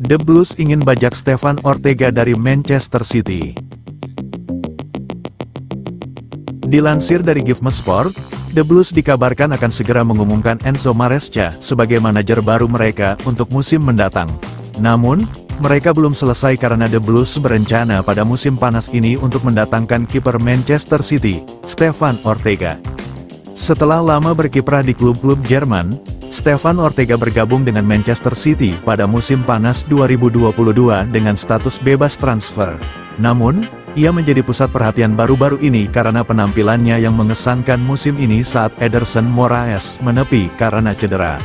The Blues ingin bajak Stefan Ortega dari Manchester City. Dilansir dari GiveMeSport, The Blues dikabarkan akan segera mengumumkan Enzo Maresca sebagai manajer baru mereka untuk musim mendatang. Namun, mereka belum selesai karena The Blues berencana pada musim panas ini untuk mendatangkan kiper Manchester City, Stefan Ortega. Setelah lama berkiprah di klub-klub Jerman, Stefan Ortega bergabung dengan Manchester City pada musim panas 2022 dengan status bebas transfer. Namun, ia menjadi pusat perhatian baru-baru ini karena penampilannya yang mengesankan musim ini saat Ederson Moraes menepi karena cedera.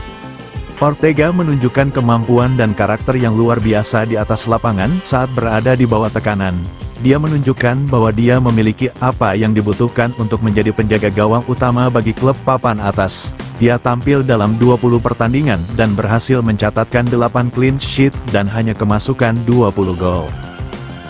Ortega menunjukkan kemampuan dan karakter yang luar biasa di atas lapangan saat berada di bawah tekanan. Dia menunjukkan bahwa dia memiliki apa yang dibutuhkan untuk menjadi penjaga gawang utama bagi klub papan atas. Dia tampil dalam 20 pertandingan dan berhasil mencatatkan 8 clean sheet dan hanya kemasukan 20 gol.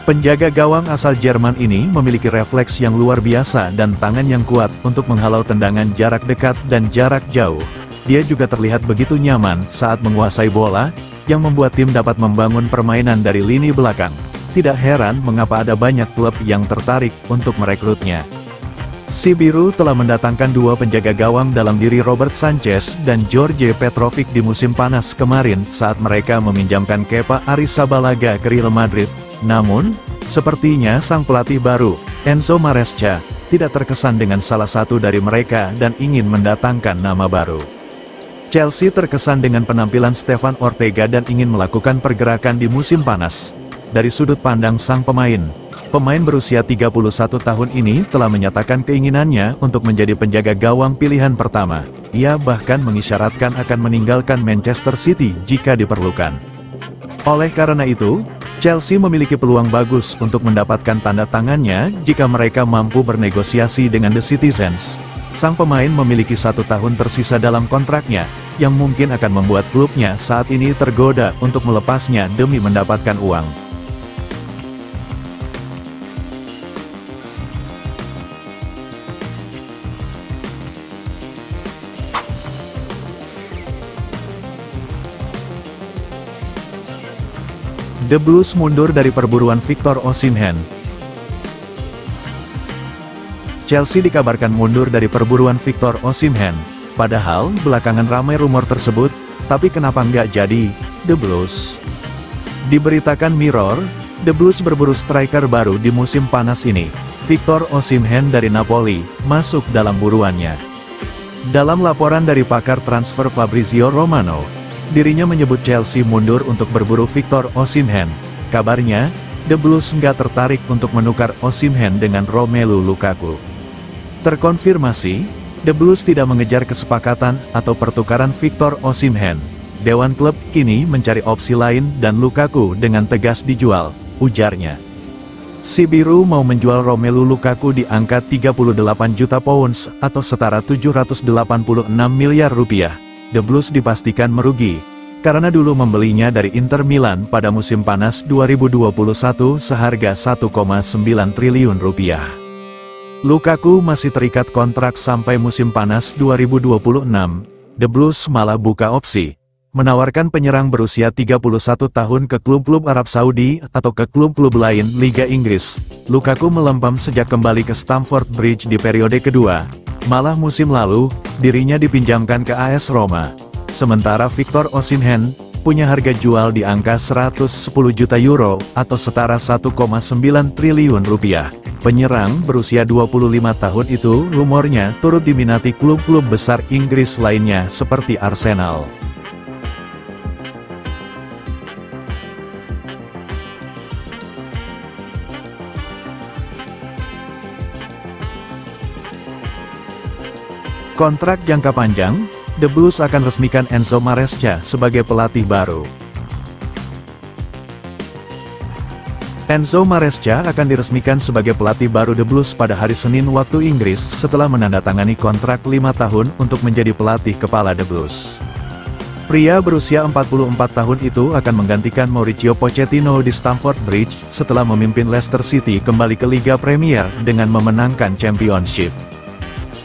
Penjaga gawang asal Jerman ini memiliki refleks yang luar biasa dan tangan yang kuat untuk menghalau tendangan jarak dekat dan jarak jauh. Dia juga terlihat begitu nyaman saat menguasai bola, yang membuat tim dapat membangun permainan dari lini belakang. Tidak heran mengapa ada banyak klub yang tertarik untuk merekrutnya. Si Biru telah mendatangkan dua penjaga gawang dalam diri Robert Sanchez dan George Petrovic di musim panas kemarin saat mereka meminjamkan Kepa Arrizabalaga ke Real Madrid. Namun, sepertinya sang pelatih baru, Enzo Maresca, tidak terkesan dengan salah satu dari mereka dan ingin mendatangkan nama baru. Chelsea terkesan dengan penampilan Stefan Ortega dan ingin melakukan pergerakan di musim panas. Dari sudut pandang sang pemain berusia 31 tahun ini telah menyatakan keinginannya untuk menjadi penjaga gawang pilihan pertama. Ia bahkan mengisyaratkan akan meninggalkan Manchester City jika diperlukan. Oleh karena itu, Chelsea memiliki peluang bagus untuk mendapatkan tanda tangannya jika mereka mampu bernegosiasi dengan The Citizens. Sang pemain memiliki 1 tahun tersisa dalam kontraknya, yang mungkin akan membuat klubnya saat ini tergoda untuk melepasnya demi mendapatkan uang. The Blues mundur dari perburuan Victor Osimhen. Chelsea dikabarkan mundur dari perburuan Victor Osimhen. Padahal, belakangan ramai rumor tersebut, tapi kenapa nggak jadi? The Blues. Diberitakan Mirror, The Blues berburu striker baru di musim panas ini. Victor Osimhen dari Napoli, masuk dalam buruannya. Dalam laporan dari pakar transfer Fabrizio Romano, dirinya menyebut Chelsea mundur untuk berburu Victor Osimhen. Kabarnya, The Blues nggak tertarik untuk menukar Osimhen dengan Romelu Lukaku. Terkonfirmasi, The Blues tidak mengejar kesepakatan atau pertukaran Victor Osimhen. Dewan klub kini mencari opsi lain dan Lukaku dengan tegas dijual, ujarnya. Si Biru mau menjual Romelu Lukaku di angka 38 juta pounds atau setara 786 miliar rupiah. The Blues dipastikan merugi, karena dulu membelinya dari Inter Milan pada musim panas 2021 seharga 1,9 triliun rupiah. Lukaku masih terikat kontrak sampai musim panas 2026. The Blues malah buka opsi, menawarkan penyerang berusia 31 tahun ke klub-klub Arab Saudi atau ke klub-klub lain Liga Inggris. Lukaku melempam sejak kembali ke Stamford Bridge di periode kedua. Malah musim lalu, dirinya dipinjamkan ke AS Roma. Sementara Victor Osimhen punya harga jual di angka 110 juta euro atau setara 1,9 triliun rupiah. Penyerang berusia 25 tahun itu rumornya turut diminati klub-klub besar Inggris lainnya seperti Arsenal. Kontrak jangka panjang, The Blues akan resmikan Enzo Maresca sebagai pelatih baru. Enzo Maresca akan diresmikan sebagai pelatih baru The Blues pada hari Senin waktu Inggris setelah menandatangani kontrak 5 tahun untuk menjadi pelatih kepala The Blues. Pria berusia 44 tahun itu akan menggantikan Mauricio Pochettino di Stamford Bridge setelah memimpin Leicester City kembali ke Liga Premier dengan memenangkan Championship.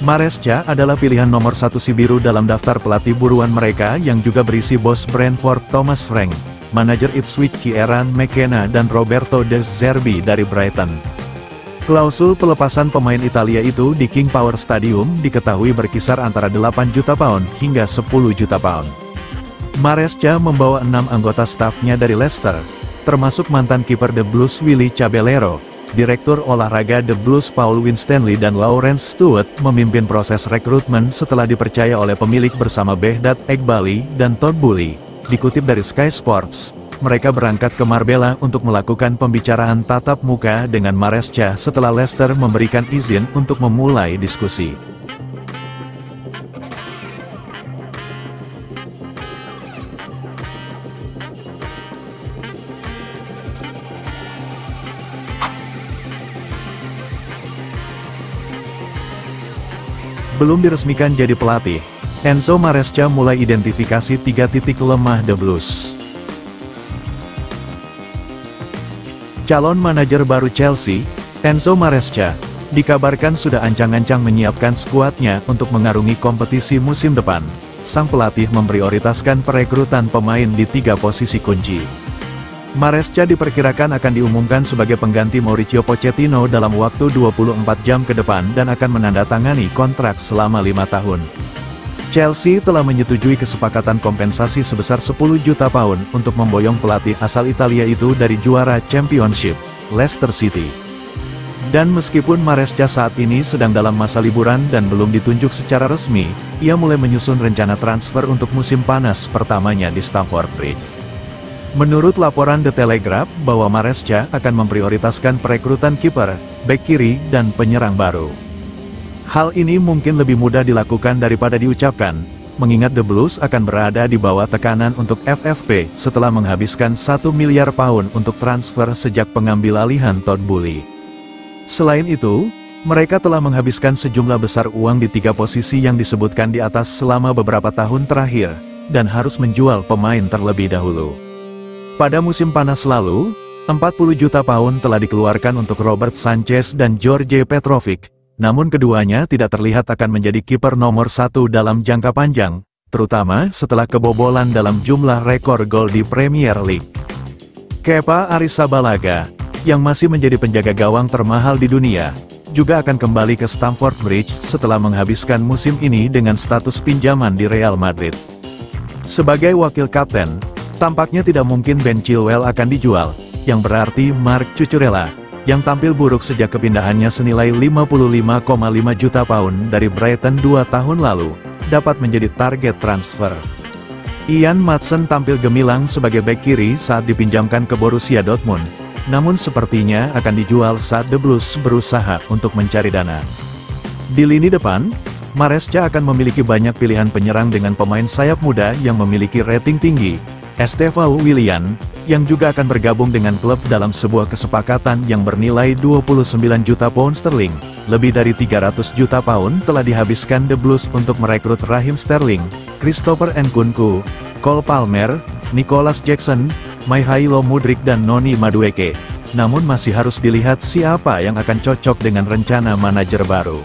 Maresca adalah pilihan nomor 1 si Biru dalam daftar pelatih buruan mereka yang juga berisi bos Brentford Thomas Frank. manajer Ipswich Kieran McKenna dan Roberto De Zerbi dari Brighton. Klausul pelepasan pemain Italia itu di King Power Stadium diketahui berkisar antara 8 juta pound hingga 10 juta pound. Maresca membawa 6 anggota stafnya dari Leicester, termasuk mantan kiper The Blues Willy Caballero, Direktur Olahraga The Blues Paul Winstanley dan Lawrence Stewart memimpin proses rekrutmen setelah dipercaya oleh pemilik bersama Behdat Eghbali dan Todd Boehly. Dikutip dari Sky Sports, mereka berangkat ke Marbella untuk melakukan pembicaraan tatap muka dengan Maresca setelah Leicester memberikan izin untuk memulai diskusi. Belum diresmikan jadi pelatih, Enzo Maresca mulai identifikasi 3 titik lemah The Blues. Calon manajer baru Chelsea, Enzo Maresca, dikabarkan sudah ancang-ancang menyiapkan skuadnya untuk mengarungi kompetisi musim depan. Sang pelatih memprioritaskan perekrutan pemain di 3 posisi kunci. Maresca diperkirakan akan diumumkan sebagai pengganti Mauricio Pochettino dalam waktu 24 jam ke depan dan akan menandatangani kontrak selama 5 tahun. Chelsea telah menyetujui kesepakatan kompensasi sebesar 10 juta pound untuk memboyong pelatih asal Italia itu dari juara Championship, Leicester City. Dan meskipun Maresca saat ini sedang dalam masa liburan dan belum ditunjuk secara resmi, ia mulai menyusun rencana transfer untuk musim panas pertamanya di Stamford Bridge. Menurut laporan The Telegraph bahwa Maresca akan memprioritaskan perekrutan kiper, bek kiri, dan penyerang baru. Hal ini mungkin lebih mudah dilakukan daripada diucapkan, mengingat The Blues akan berada di bawah tekanan untuk FFP setelah menghabiskan 1 miliar pound untuk transfer sejak pengambil alihan Todd Boehly. Selain itu, mereka telah menghabiskan sejumlah besar uang di 3 posisi yang disebutkan di atas selama beberapa tahun terakhir, dan harus menjual pemain terlebih dahulu. Pada musim panas lalu, 40 juta pound telah dikeluarkan untuk Robert Sanchez dan George Petrovic, namun keduanya tidak terlihat akan menjadi kiper nomor 1 dalam jangka panjang, terutama setelah kebobolan dalam jumlah rekor gol di Premier League. Kepa Arrizabalaga, yang masih menjadi penjaga gawang termahal di dunia, juga akan kembali ke Stamford Bridge setelah menghabiskan musim ini dengan status pinjaman di Real Madrid. Sebagai wakil kapten, tampaknya tidak mungkin Ben Chilwell akan dijual, yang berarti Marc Cucurella, yang tampil buruk sejak kepindahannya senilai 55,5 juta pound dari Brighton 2 tahun lalu, dapat menjadi target transfer. Ian Maatsen tampil gemilang sebagai bek kiri saat dipinjamkan ke Borussia Dortmund, namun sepertinya akan dijual saat The Blues berusaha untuk mencari dana. Di lini depan, Maresca akan memiliki banyak pilihan penyerang dengan pemain sayap muda yang memiliki rating tinggi, Estevao Willian, yang juga akan bergabung dengan klub dalam sebuah kesepakatan yang bernilai 29 juta pound sterling. Lebih dari 300 juta pound telah dihabiskan The Blues untuk merekrut Raheem Sterling, Christopher Nkunku, Cole Palmer, Nicholas Jackson, Mikhailo Mudryk dan Noni Madueke. Namun masih harus dilihat siapa yang akan cocok dengan rencana manajer baru.